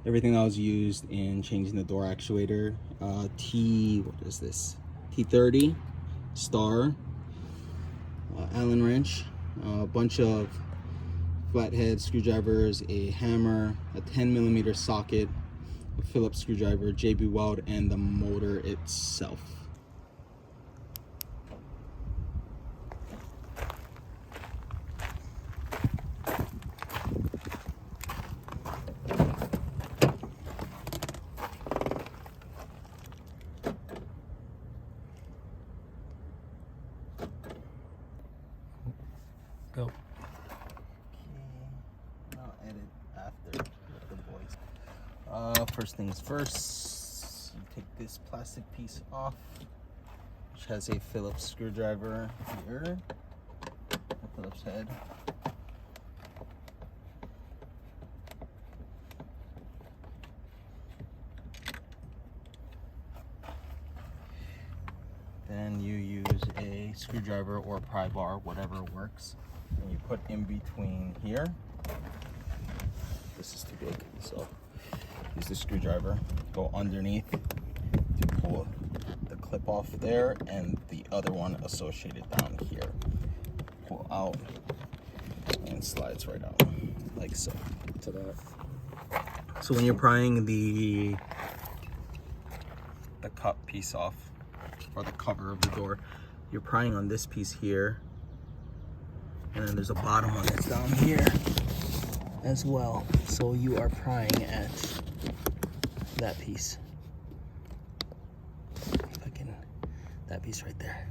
everything that was used in changing the door actuator. What is this? T30, star, Allen wrench, a bunch of flathead screwdrivers, a hammer, a 10mm socket, a Phillips screwdriver, JB Weld, and the motor itself. Go. Okay, I'll edit after with the boys. First things first, you take this plastic piece off, which has a Phillips screwdriver here, a Phillips head. Then you use a screwdriver or pry bar, whatever works, and you put in between here. This is too big, so use the screwdriver, go underneath to pull the clip off there, and the other one associated down here. Pull out and slides right out, like so. To that. So when you're prying the cup piece off, or the cover of the door, you're prying on this piece here, and then there's a bottom one that's down here as well. So you are prying at that piece. If I can, that piece right there.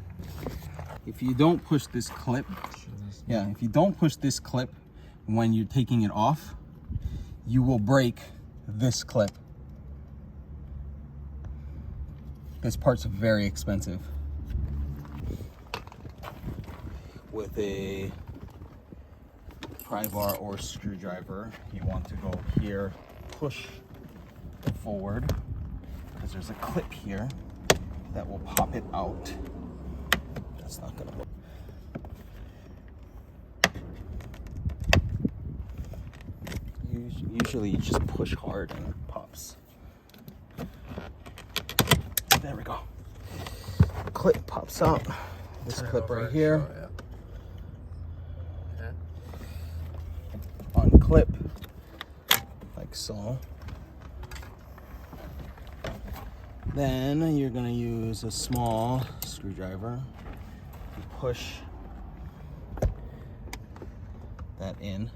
If you don't push this clip, if you don't push this clip when you're taking it off, you will break this clip. This part's very expensive. With a pry bar or screwdriver, you want to go here, push forward, because there's a clip here that will pop it out. That's not gonna work. Usually you just push hard and it pops. There we go. Clip pops out. This clip right here. Unclip, like so. Then you're gonna use a small screwdriver to push that in.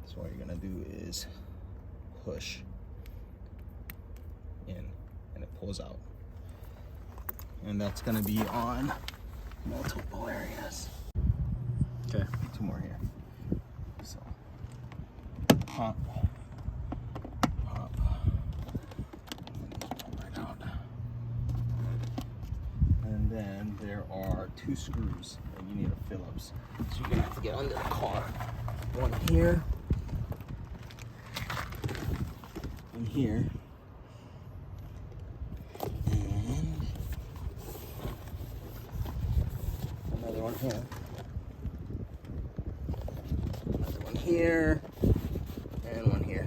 So what you're gonna do is push in, and it pulls out. And that's gonna be on multiple areas. Okay, 2 more here. So, pop, pop, right out. And then there are 2 screws that you need a Phillips. So you're gonna have to get under the car. One here, and here. And another one here. Another one here. And one here.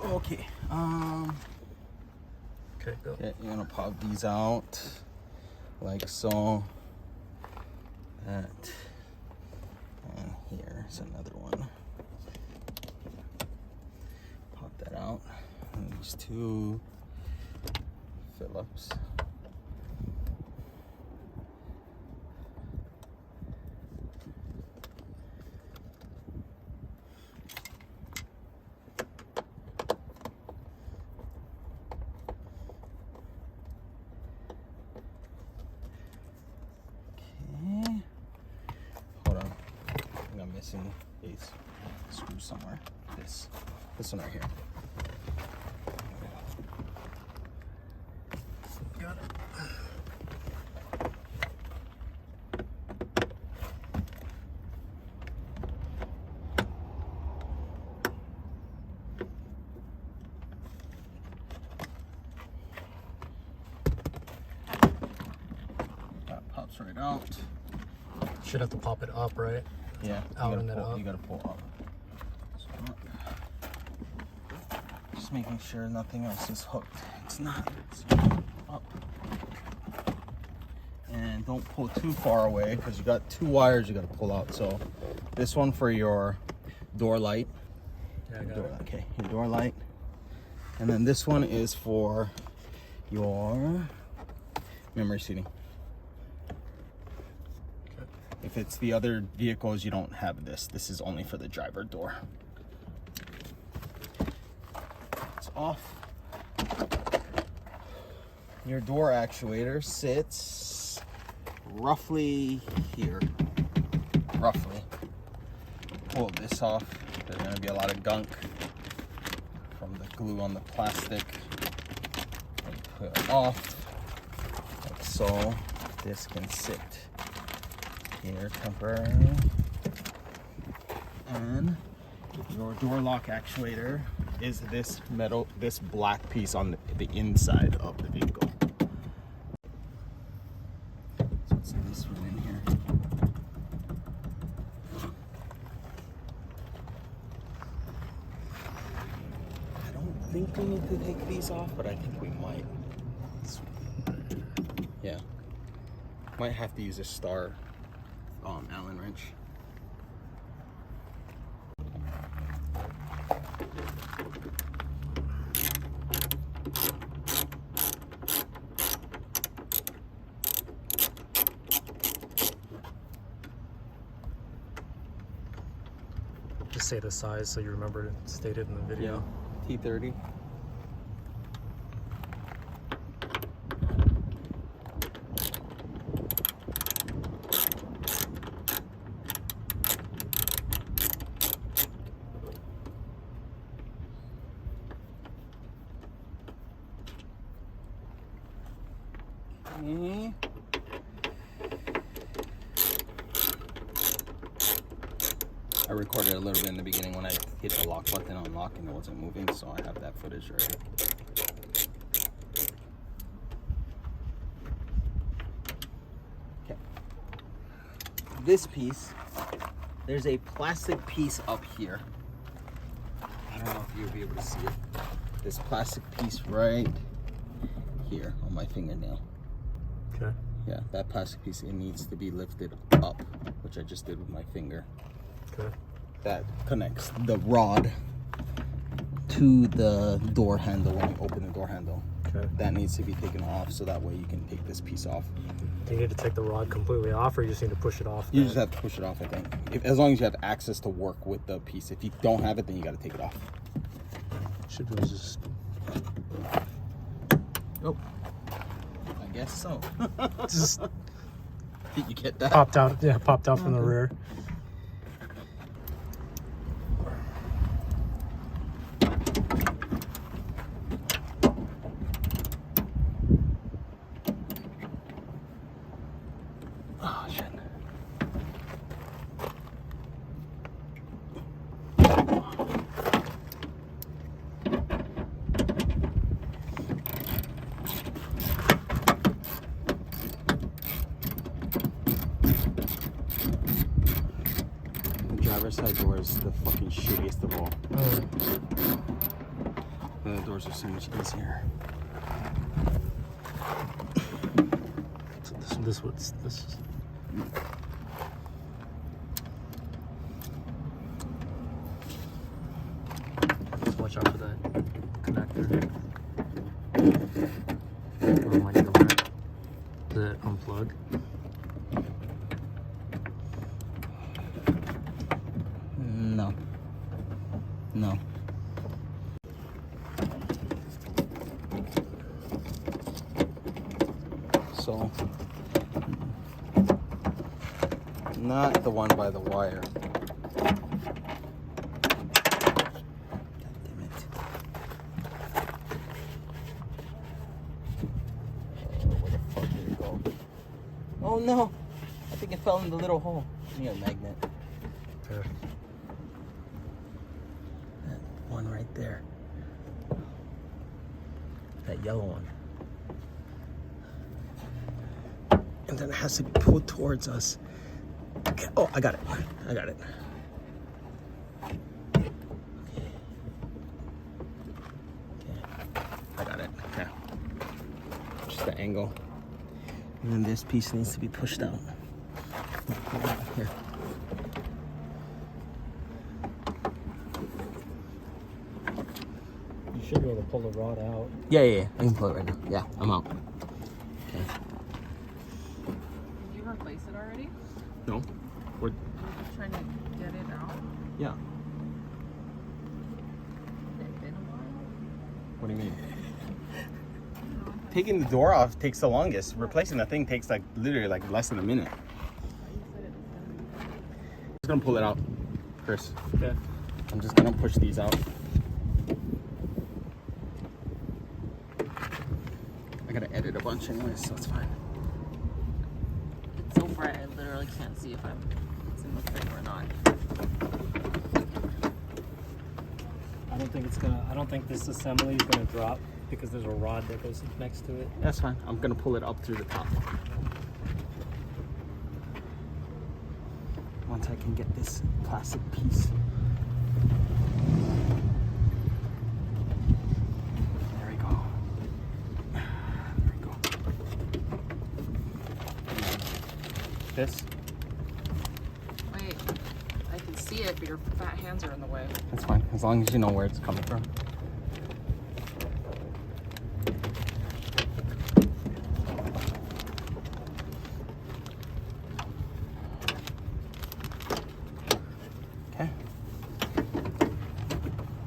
Okay. Okay, go. Okay, you're gonna pop these out like so. That, and here's another one. Pop that out. And these 2 Phillips. Missing a screw somewhere. This one right here. Got it. pops right out. Should have to pop it up, right? Yeah, out and then up. you gotta pull up. So, just making sure nothing else is hooked. It's not. It's up. And don't pull too far away because you got 2 wires you gotta pull out. So this one for your door light. Yeah, I got it. Okay, your door light. And then this one is for your memory seating. If it's the other vehicles, you don't have this. This is only for the driver door. It's off. Your door actuator sits roughly here. Roughly. Pull this off. There's going to be a lot of gunk from the glue on the plastic. And put it off. Like so. This can sit here temporarily. And your door lock actuator is this black piece on the inside of the vehicle. So it's this one in here. I don't think we need to take these off, but I think we might. Yeah. Might have to use a star Allen wrench. Just say the size so you remember it stated in the video. Yeah, T30. Okay. I recorded a little bit in the beginning when I hit the lock button on lock and it wasn't moving, so I have that footage right here. Okay. This piece, there's a plastic piece up here. I don't know if you'll be able to see it. This plastic piece right here on my fingernail. Okay. Yeah, that plastic piece, it needs to be lifted up, which I just did with my finger. Okay. That connects the rod to the door handle when you open the door handle. Okay. That needs to be taken off so that way you can take this piece off. Do you need to take the rod completely off, or you just need to push it off? You just have to push it off, I think. As long as you have access to work with the piece. If you don't have it, then you got to take it off. Should be just. Oh, I guess so. Just Did you get that? popped out. Yeah, popped out from the rear. Oh, shit. The driver's side door is the fucking shittiest of all. The other doors are so much easier. So this is. Just watch out for that connector. Or might go back. Does it unplug? No. No. So, not the one by the wire. God damn it. Where the fuck did it go? Oh no! I think it fell in the little hole. Give me a magnet. Okay. That one right there. That yellow one. and then it has to be pulled towards us. Okay. Oh, I got it. I got it. Okay. I got it. Okay. Just the angle. And then this piece needs to be pushed out. Here. You should be able to pull the rod out. Yeah. I can pull it right now. Yeah, I'm out. Okay. Did you replace it already? No. We're Trying to get it out? yeah. Has it been a while? What do you mean? Taking the door off takes the longest. Replacing the thing takes like literally like less than a minute. I'm just gonna pull it out, Chris. Okay. I'm just gonna push these out. I gotta edit a bunch anyways, so it's fine. It's so bright, I literally can't see if it's in the frame or not. I don't think this assembly is gonna drop because there's a rod that goes next to it. That's fine. I'm gonna pull it up through the top. Once I can get this plastic piece. There we go. There we go. This? Wait, I can see it, but your fat hands are in the way. That's fine, as long as you know where it's coming from.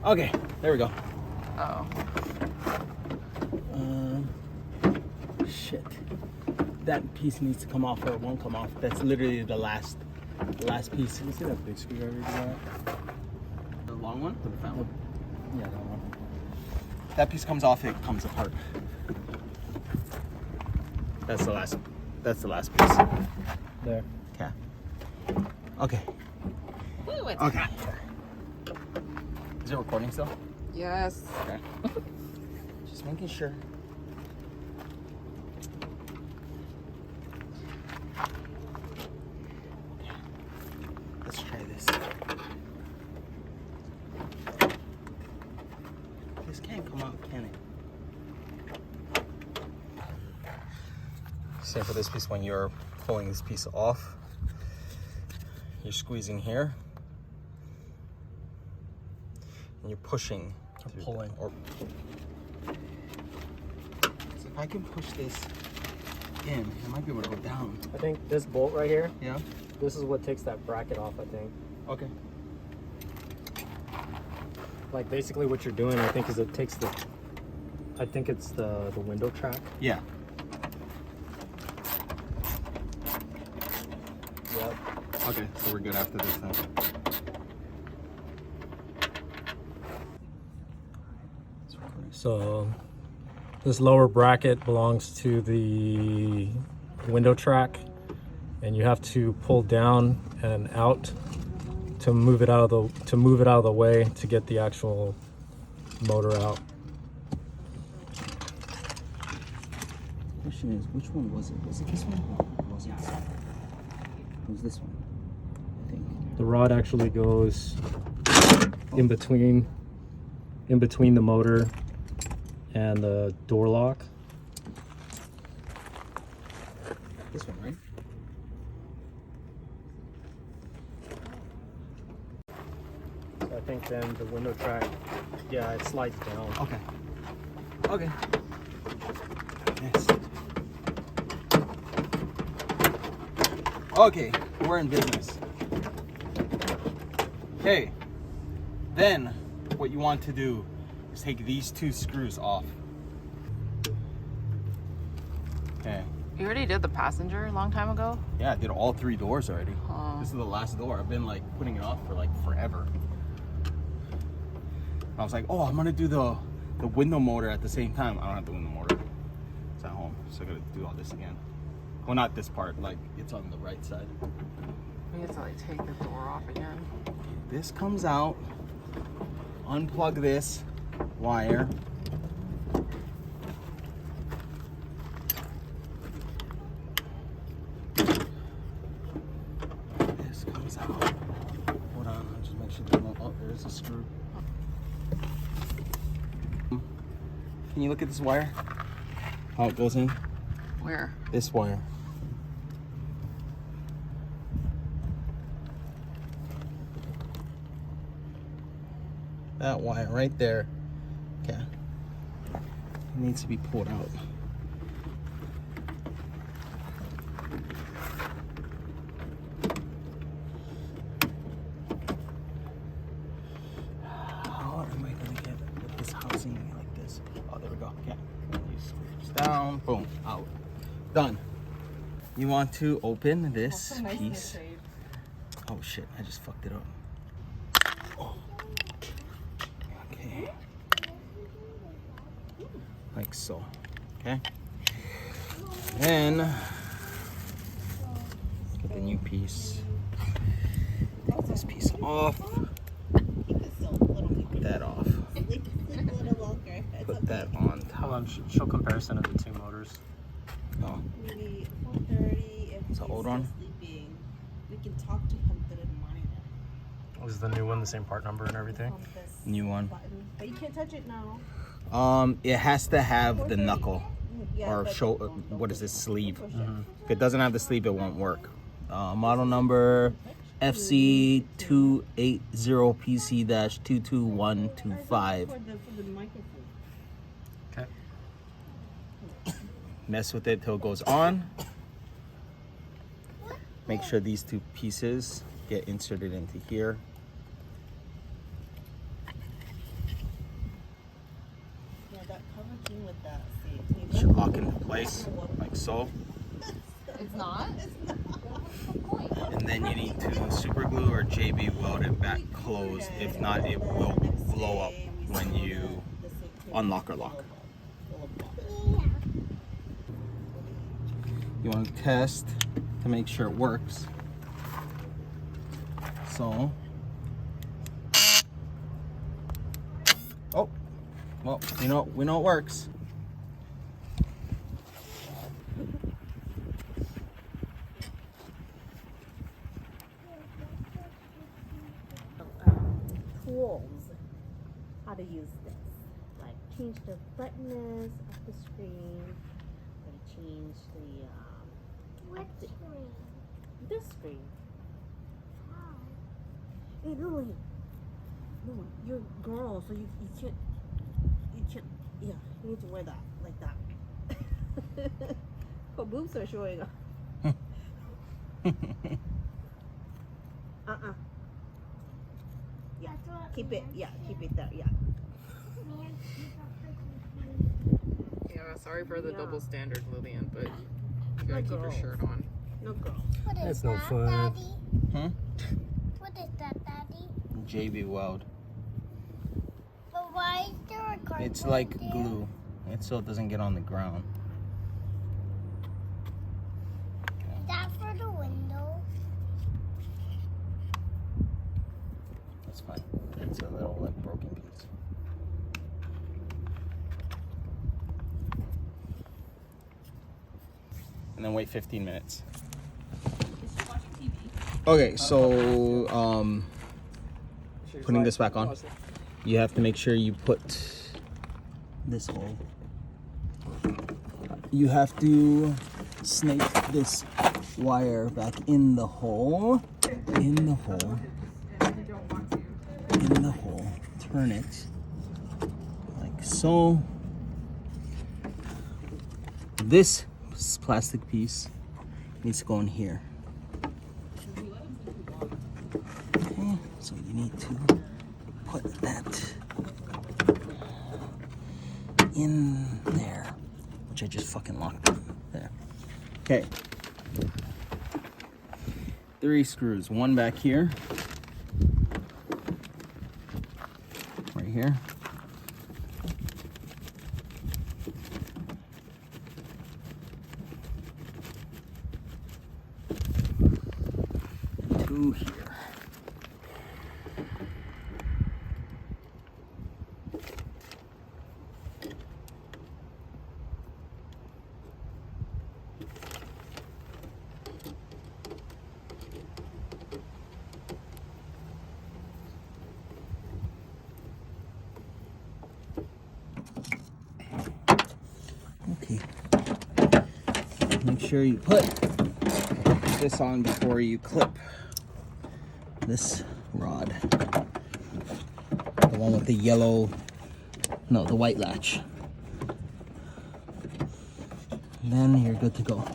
Okay, there we go. Oh. Shit. That piece needs to come off or it won't come off. That's literally the last piece. Can you see that big screwdriver you got? The long one? Or the fat one? Yeah, that one. That piece comes off, it comes apart. That's the last piece. There. Okay. Okay. Woo, it's Okay. Is it recording still? Yes. Okay. Just making sure. Let's try this. This can't come out, can it? Same for this piece. When you're pulling this piece off, you're squeezing here. And you're pushing Or pulling. Or so if I can push this in, I might be able to go down. I think this bolt right here, Yeah. this is what takes that bracket off, I think. Okay. Like basically what you're doing, I think, is it takes I think it's the window track. Yeah. Yep. Okay, so we're good after this then. So this lower bracket belongs to the window track, and you have to pull down and out to move it out of the way to get the actual motor out. Question is, which one was it? Was it this one? Or was it this one? It was this one, I think. The rod actually goes in between the motor and the door lock. This one, right? So I think then the window track, yeah, it slides down. Okay. Okay. Yes. Okay, we're in business. Okay. Then what you want to do is take these two screws off. Okay. You already did the passenger a long time ago? Yeah, I did all three doors already. Oh. This is the last door. I've been like putting it off for like forever. I was like, oh, I'm gonna do the window motor at the same time. I don't have the window motor. It's at home, so I gotta do all this again. Well, not this part, like it's on the right side. We have to like take the door off again. This comes out, unplug this wire. out. Hold on, I'll just make sure there's no. Oh, there's a screw. Can you look at this wire? How it goes in? Where? This wire. That wire right there. Okay. It needs to be pulled out. How am I gonna get this housing like this? Oh, there we go. Okay. You screws down. Boom. Out. Done. You want to open this piece? Oh shit! I just fucked it up. Oh. Okay. Like so. Okay. Then get the new piece. Take this piece off. Put that off. Put that on top. Hold on, show comparison of the two motors. Oh. Maybe 4:30. If It's an he's old still one? sleeping, we can talk to him through the monitor. Was the new one the same part number and everything? On this New one. button. But you can't touch it now. It has to have the knuckle Yeah, or but show. don't What push is this it. sleeve? Don't push it. If it doesn't have the sleeve, it won't work. Model number FC280PC-22125. For the microphone. Okay. Mess with it till it goes on. Make sure these two pieces get inserted into here. Yeah, that cover came with that. See, Should lock into place like so. It's not? And then you need to super glue or JB weld it back closed. If not, it will blow up when you unlock or lock. You want to test to make sure it works. So, oh, well, we know it works. Tools. How to use this. Like change the brightness of the screen. Like change the What screen? this screen. How? Hey Lily. No, you're a girl, so you can't yeah, you need to wear that like that. Her boobs are showing up. Yeah. That's what Keep it, yeah, keep it there, yeah. Yeah, sorry for the Yeah. double standard, Lillian, but you gotta Like keep your girls. shirt on. No girl. What is That's no that, fun. Daddy? Hmm? What is that, Daddy? JB weld. But why is there a cardboard It's like there? glue. It's so it doesn't get on the ground. Is that for the window? That's fine. It's a little like broken piece. And then wait 15 minutes. Okay, so putting this back on, you have to make sure you put this hole. You have to snake this wire back in the hole, in the hole, in the hole. Turn it like so. This plastic piece needs to go in here. Okay, so you need to put that in there, which I just fucking locked in there. Okay. 3 screws, one back here, right here. And 2 here. key. Make sure you put this on before you clip this rod. The one with the yellow, no, the white latch. And then you're good to go.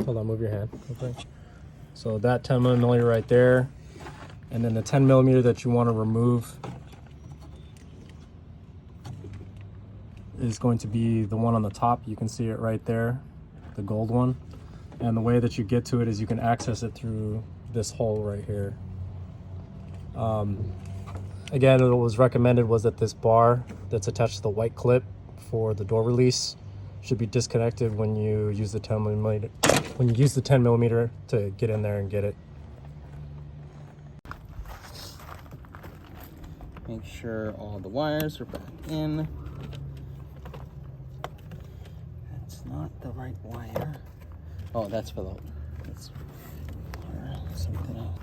Hold on, move your hand. Okay. So that 10 millimeter right there, and then the 10 millimeter that you want to remove is going to be the one on the top. You can see it right there, the gold one. And the way that you get to it is you can access it through this hole right here. Again, what was recommended was that this bar that's attached to the white clip for the door release should be disconnected when you use the 10 millimeter. When you use the 10 millimeter to get in there and get it. Make sure all the wires are back in. That's not the right wire. Oh, that's for the. That's something else.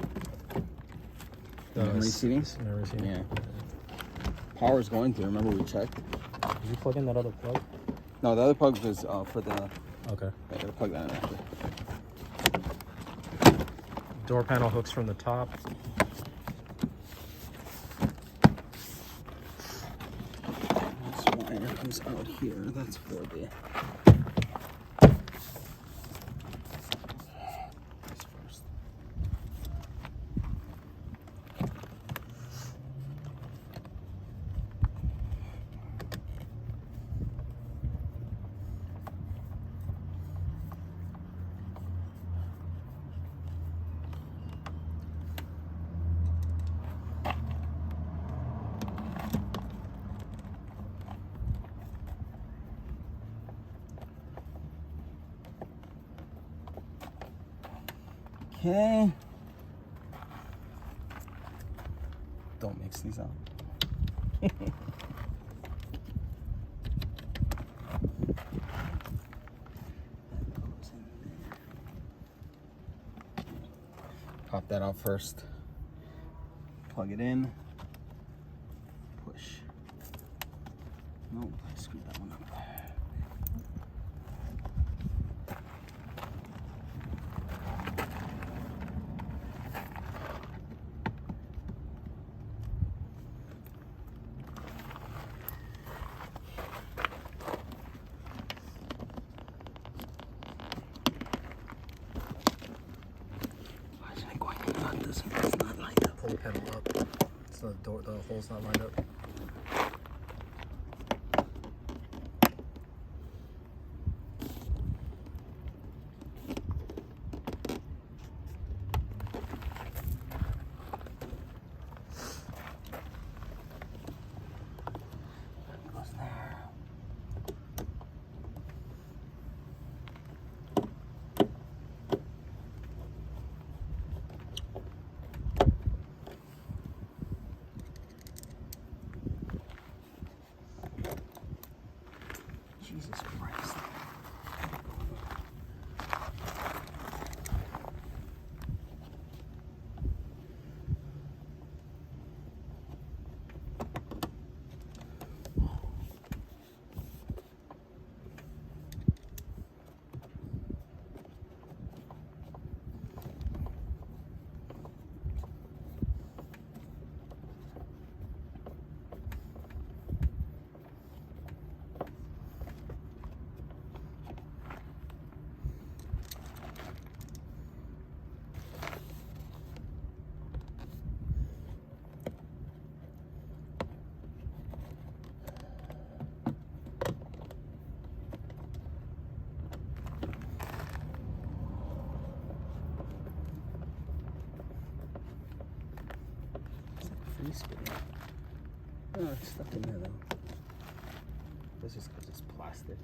Memory seating? Memory seating. Yeah. Power's going through. Remember we checked. Did you plug in that other plug? No, the other plug was for the. Okay. I gotta plug that in after. Door panel hooks from the top. This wire comes out here. That's for the. This first. Okay. Don't mix these up. Pop that out first. Plug it in. Push. Nope, I screwed that one up. It's not lined up. Pull the panel up. So the hole's not lined up. Goes there. Jesus Christ. Free spin. Oh, it's stuck in there though. This is because it's plastic.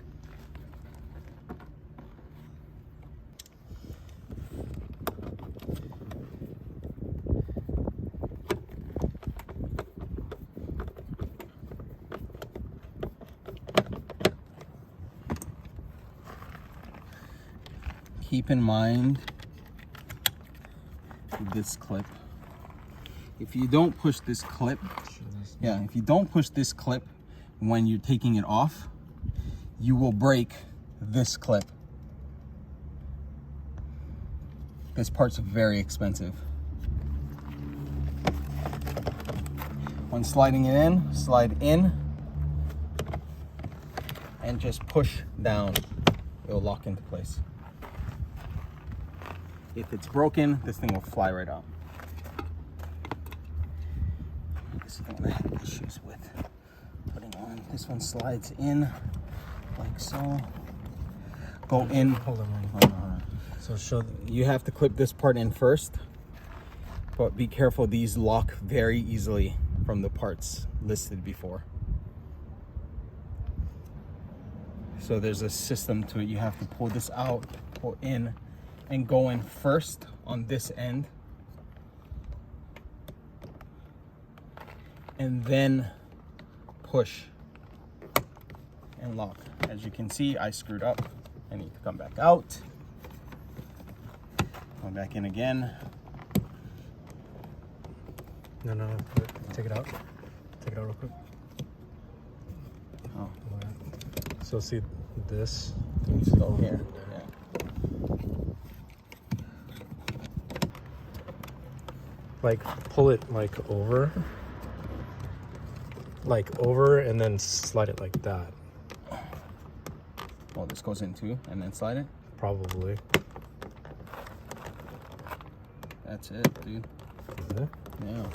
Keep in mind this clip. If you don't push this clip, if you don't push this clip when you're taking it off, you will break this clip. This part's very expensive. When sliding it in, slide in and just push down. It'll lock into place. If it's broken, this thing will fly right out. This is the one I had issues with putting on. This one slides in like so. Go in. Hold on. So show. You have to clip this part in first, but be careful, these lock very easily from the parts listed before. So there's a system to it. You have to pull this out, pull in, and go in first on this end, and then push and lock. As you can see, I screwed up. I need to come back out. Come back in again. No. Take it out. Take it out real quick. Oh, So see this. you need to go here. Yeah. Like pull it like over, and then slide it like that. Oh, this goes in too, and then slide it. Probably. That's it, dude. Is it? Yeah.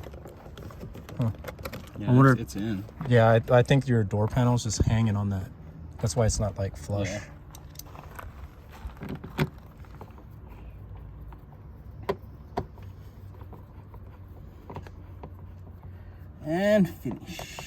Huh. Yeah, I wonder- it's in. Yeah, I think your door panel's just hanging on that. That's why it's not like flush. Yeah. And finish.